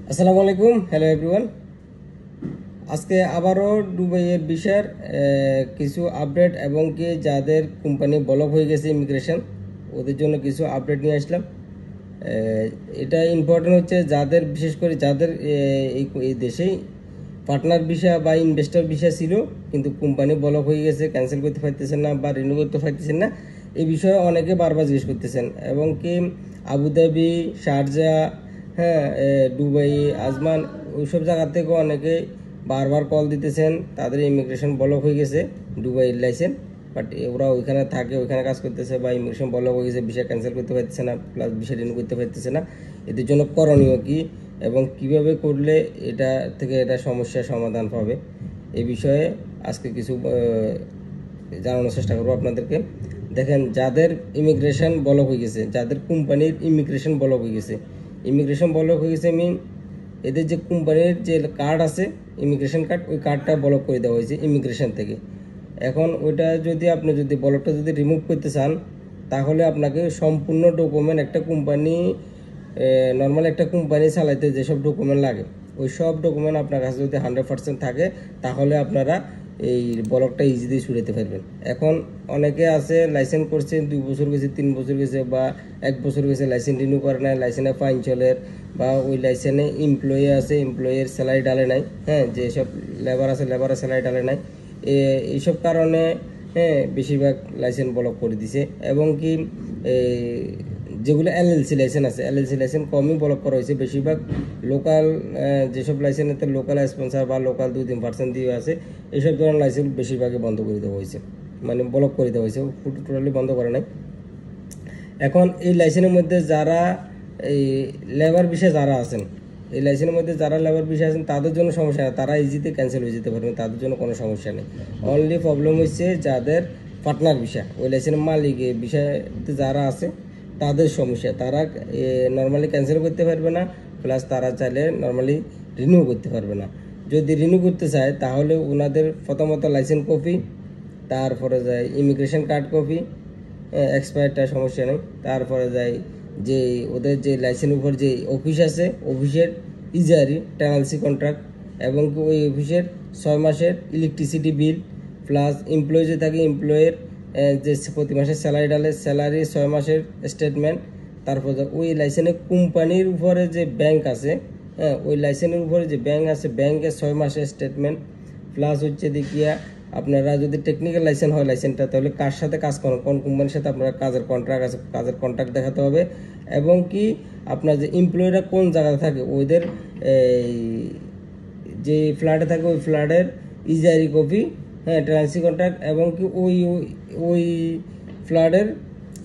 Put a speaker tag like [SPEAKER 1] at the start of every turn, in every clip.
[SPEAKER 1] আসসালামু আলাইকুম, hello everyone. আজকে আবারও দুবাইয়ের বিষয়ের কিছু আপডেট এবং কি যাদের কোম্পানি ব্লক হয়ে গেছে ইমিগ্রেশন, ওদের জন্য কিছু আপডেট নিয়ে আসলাম। এটা ইম্পর্টেন্ট হচ্ছে যাদের, বিশেষ করে যাদের এই দেশেই পার্টনার ভিসা বা ইনভেস্টর ভিসা ছিল কিন্তু কোম্পানি ব্লক হয়ে গেছে, ক্যান্সেল করতে পারতেছেন না বা রিনিউ করতে পারতেছেন না। এই বিষয়ে অনেকে বারবার জিজ্ঞেস করতেছেন এবং কি আবুধাবি, শারজা, হ্যাঁ, দুবাই, আজমান, ওইসব জায়গা থেকে অনেকে বারবার কল দিতেছেন তাদের ইমিগ্রেশন ব্লক হয়ে গেছে দুবাইয়ের লাইসেন্স, বাট ওরা ওইখানে থাকে, ওইখানে কাজ করতেছে বা ইমিগ্রেশন ব্লক হয়ে গেছে, ভিসা ক্যান্সেল করতে পারতেছে না, প্লাস ভিসা রিনিউ করতে পারতেছে না। এদের জন্য করণীয় কি এবং কিভাবে করলে এটা থেকে এটা সমস্যার সমাধান পাবে, এই বিষয়ে আজকে কিছু জানানোর চেষ্টা করবো আপনাদেরকে। দেখেন, যাদের ইমিগ্রেশন ব্লক হয়ে গেছে, যাদের কোম্পানির ইমিগ্রেশন ব্লক হয়ে গেছে, ইমিগ্রেশন ব্লক হয়ে গেছে মিন এদের যে কোম্পানির যে কার্ড আছে, ইমিগ্রেশন কার্ড, ওই কার্ডটা ব্লক করে দেওয়া হয়েছে ইমিগ্রেশন থেকে। এখন ওইটা যদি আপনি যদি ব্লকটা যদি রিমুভ করতে চান, তাহলে আপনাকে সম্পূর্ণ ডকুমেন্ট, একটা কোম্পানি নর্মাল একটা কোম্পানি চালাইতে যেসব ডকুমেন্ট লাগে ওই সব ডকুমেন্ট আপনার কাছে যদি 100% থাকে, তাহলে আপনারা এই ব্লকটা ইজিলি ছুড়াতে পারবেন। এখন অনেকে আছে লাইসেন্স করছে 2 বছর গেছে, 3 বছর গেছে বা 1 বছর গেছে, লাইসেন্স রিনিউ করে নাই, লাইসেন্সে ফাইন চলে বা ওই লাইসেন্সে এমপ্লয়ি আছে, এমপ্লয়ের স্যালারি ডালে নাই, হ্যাঁ, যেসব লেবার আছে লেবারের স্যালারি ডালে নাই, এইসব কারণে হ্যাঁ বেশিরভাগ লাইসেন্স ব্লক করে দিছে। এবং কি যেগুলো এলএলসি লাইসেন্স আছে, এলএলসি লাইসেন্স কমই ব্লক করা হয়েছে। বেশিরভাগ লোকাল যেসব লাইসেন্সের লোকাল স্পন্সার বা লোকাল 2-3% দিয়ে আছে, এইসব ধরনের লাইসেন্স বেশিরভাগই বন্ধ করে দেওয়া হয়েছে, মানে ব্লক করে দেওয়া হয়েছে, টোটালি বন্ধ করে নাই। এখন এই লাইসেন্সের মধ্যে যারা এই লেবার বিষয়ে যারা আছেন, এই লাইসেন্সের মধ্যে যারা লেবার বিষয়ে আছেন তাদের জন্য সমস্যা নেই, তারা ইজিতে ক্যান্সেল হয়ে যেতে পারবেন, তাদের জন্য কোনো সমস্যা নেই। অনলি প্রবলেম হচ্ছে যাদের পার্টনার বিষয়, ওই লাইসেন্সের মালিক বিষয়তে যারা আছে তাদের সমস্যা, তারা নর্মালি ক্যান্সেল করতে পারবে না, প্লাস তারা চাইলে নর্মালি রিনিউ করতে পারবে না। যদি রিনিউ করতে চায় তাহলে ওনাদের প্রথমত লাইসেন্স কপি, তারপরে যায় ইমিগ্রেশন কার্ড কপি, এক্সপায়ারটা সমস্যা নেই, তারপরে যায় যে ওদের যে লাইসেন্সের উপর যে অফিস আছে, অফিসের ইজারি টেনান্সি কন্ট্রাক্ট, এবং ওই অফিসের 6 মাসের ইলেকট্রিসিটি বিল, প্লাস এমপ্লয়ি যে থাকে এমপ্লয়ের যে প্রতি মাসের স্যালারি ডালে স্যালারি 6 মাসের স্টেটমেন্ট, তারপর ওই লাইসেন্সের কোম্পানির উপরে যে ব্যাংক আছে, হ্যাঁ, ওই লাইসেন্সের উপরে যে ব্যাংক আছে ব্যাংকের 6 মাসের স্টেটমেন্ট, প্লাস হচ্ছে দেখিয়া আপনারা যদি টেকনিক্যাল লাইসেন্স হয় লাইসেন্সটা, তাহলে কার সাথে কাজ করেন, কোন কোম্পানির সাথে আপনারা কাজের কন্ট্রাক্ট আছে, কাজের কন্ট্রাক্ট দেখাতে হবে। এবং কি আপনার যে এমপ্লয়িরা কোন জায়গায় থাকে, ওদের যে ফ্ল্যাটে থাকে ওই ফ্ল্যাটের ইজারি কপি, হ্যাঁ, ট্রান্সি কন্ট্রাক্ট, এবং কি ওই ওই ফ্ল্যাটের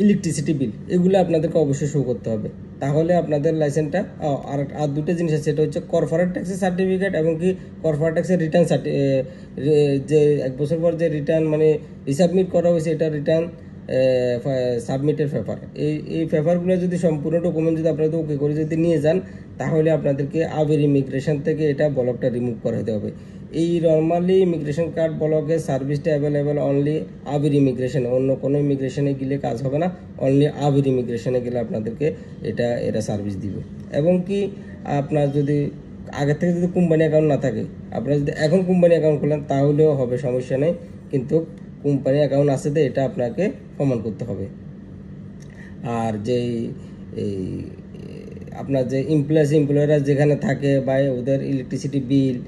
[SPEAKER 1] ইলেকট্রিসিটি বিল, এগুলো আপনাদেরকে অবশ্যই শো করতে হবে, তাহলে আপনাদের লাইসেন্সটা। আর দুটো জিনিস আছে, সেটা হচ্ছে কর্পোরেট ট্যাক্সের সার্টিফিকেট এবং কি কর্পোরেট ট্যাক্সের রিটার্ন যে 1 বছর পর যে রিটার্ন মানে রিসাবমিট করা হয়েছে, এটা রিটার্ন সাবমিটের পেপার। এই পেপারগুলো যদি সম্পূর্ণ ডকুমেন্ট যদি আপনাদের ওকে করে যদি নিয়ে যান, তাহলে আপনাদেরকে আবির ইমিগ্রেশন থেকে এটা ব্লকটা রিমুভ করাতে হবে। এই নর্মালি ইমিগ্রেশন কার্ড ব্লকের সার্ভিসটা অ্যাভেলেবেল অনলি আবির ইমিগ্রেশনে, অন্য কোনো ইমিগ্রেশনে গেলে কাজ হবে না, অনলি আবির ইমিগ্রেশনে গেলে আপনাদেরকে এরা সার্ভিস দিবে। এবং কি আপনার যদি আগে থেকে যদি কোম্পানি অ্যাকাউন্ট না থাকে, আপনারা যদি এখন কোম্পানি অ্যাকাউন্ট খোলেন তাহলেও হবে, সমস্যা নেই, কিন্তু কোম্পানি অ্যাকাউন্ট আছে তো এটা আপনাকে প্রমাণ করতে হবে। আর যেই এই আপনার যে এমপ্লয়াররা যেখানে থাকে বা ওদের ইলেকট্রিসিটি বিল,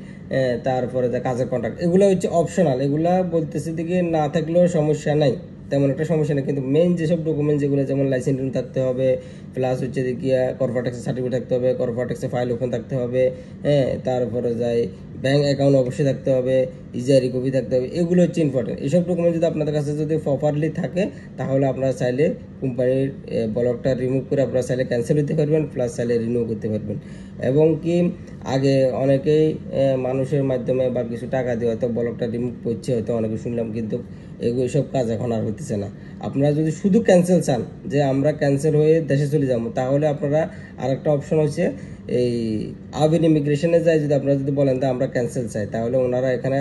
[SPEAKER 1] তারপরে যে কাজের কন্ট্রাক্ট, এগুলো হচ্ছে অপশনাল, এগুলা বলতেছে দিকে না থাকলেও সমস্যা নাই, তেমন একটা সমস্যা নেই। কিন্তু মেইন যেসব ডকুমেন্ট যেগুলো, যেমন লাইসেন্স থাকতে হবে, প্লাস হচ্ছে দেখিয়া কর্পোরেট ট্যাক্সের সার্টিফিকেট থাকতে হবে, কর্পোরেট ট্যাক্সের ফাইল ওপেন থাকতে হবে, হ্যাঁ, তারপরে যাই ব্যাঙ্ক অ্যাকাউন্ট অবশ্যই থাকতে হবে, ইজারি কপি থাকতে হবে, এগুলো হচ্ছে ইম্পর্টেন্ট। এইসব ডকুমেন্ট যদি আপনাদের কাছে যদি প্রপারলি থাকে, তাহলে আপনারা চাইলে কোম্পানির ব্লকটা রিমুভ করে আপনারা চাইলে ক্যান্সেল হতে পারবেন, প্লাস চাইলে রিনিউ করতে পারবেন। এবং কি আগে অনেকেই মানুষের মাধ্যমে বা কিছু টাকা দিয়ে হয়তো ব্লকটা রিমুভ করছে, হয়তো অনেকে শুনলাম, কিন্তু এইসব কাজ এখন আর হইতেছে না। আপনারা যদি শুধু ক্যান্সেল চান যে আমরা ক্যান্সেল হয়ে দেশে চলে যাবো, তাহলে আপনারা আরেকটা অপশন হচ্ছে এই আবির ইমিগ্রেশনে যায়, যদি আপনারা যদি বলেন যে আমরা ক্যান্সেল চাই, তাহলে ওনারা এখানে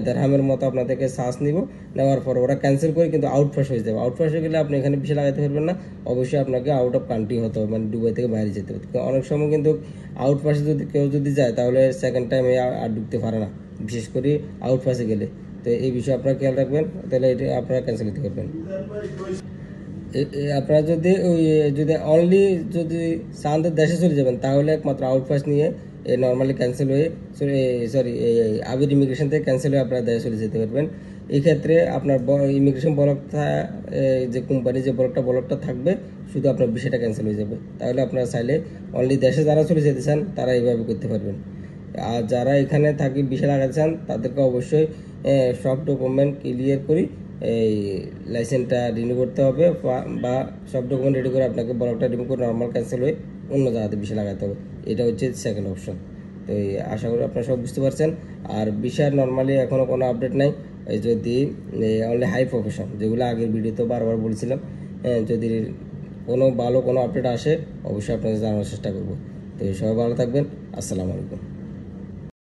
[SPEAKER 1] দেড়হামের মতো আপনাদেরকে চার্জ নিব, নেওয়ার পর ওরা ক্যান্সেল করে কিন্তু আউটপাস হয়ে যাবে। আউটপাস হয়ে গেলে আপনি এখানে বিষয় লাগাতে পারবেন না, অবশ্যই আপনাকে আউট অফ কান্ট্রি হতে হবে, মানে দুবাই থেকে বাইরে যেতে হবে। অনেক সময় কিন্তু আউটপাসে যদি কেউ যদি যায় তাহলে সেকেন্ড টাইম আর ঢুকতে পারে না, বিশেষ করে আউটপাসে গেলে। তো এই বিষয়ে আপনারা খেয়াল রাখবেন, তাহলে এটা আপনারা ক্যান্সেল দিতে পারবেন। আপনারা যদি যদি অনলি যদি চান দেশে চলে যাবেন তাহলে একমাত্র আউটপাস নিয়ে নর্মালি ক্যান্সেল হয়ে সরি আবির ইমিগ্রেশন থেকে ক্যান্সেল হয়ে আপনারা দেশে চলে যেতে পারবেন। এই ক্ষেত্রে আপনার ইমিগ্রেশন ব্লকটা যে কোম্পানি যে ব্লকটা থাকবে, শুধু আপনার বিষয়টা ক্যান্সেল হয়ে যাবে। তাহলে আপনারা চাইলে অনলি দেশে যারা চলে যেতে চান তারা এইভাবে করতে পারবেন। আর যারা এখানে থাকি বিষয় লাগাতে চান তাদেরকে অবশ্যই সব ডকুমেন্ট ক্লিয়ার করি এই লাইসেন্সটা রিনিউ করতে হবে, বা সব ডকুমেন্ট রেডি করে আপনাকে ব্লকটা রিমুভ করে নর্মাল ক্যান্সেল হয়ে অন্য জায়গাতে বিষয় লাগাতে হবে। এটা হচ্ছে সেকেন্ড অপশন। তো আশা করি আপনারা সব বুঝতে পারছেন। আর বিষয়ের নর্মালি এখনও কোনো আপডেট নাই। যদি অনলি হাই প্রফেশন, যেগুলো আগের ভিডিওতে বারবার বলছিলাম, যদি কোনো ভালো কোনো আপডেট আসে অবশ্যই আপনাদের জানানোর চেষ্টা করব। তো সবাই ভালো থাকবেন। আসসালামু আলাইকুম।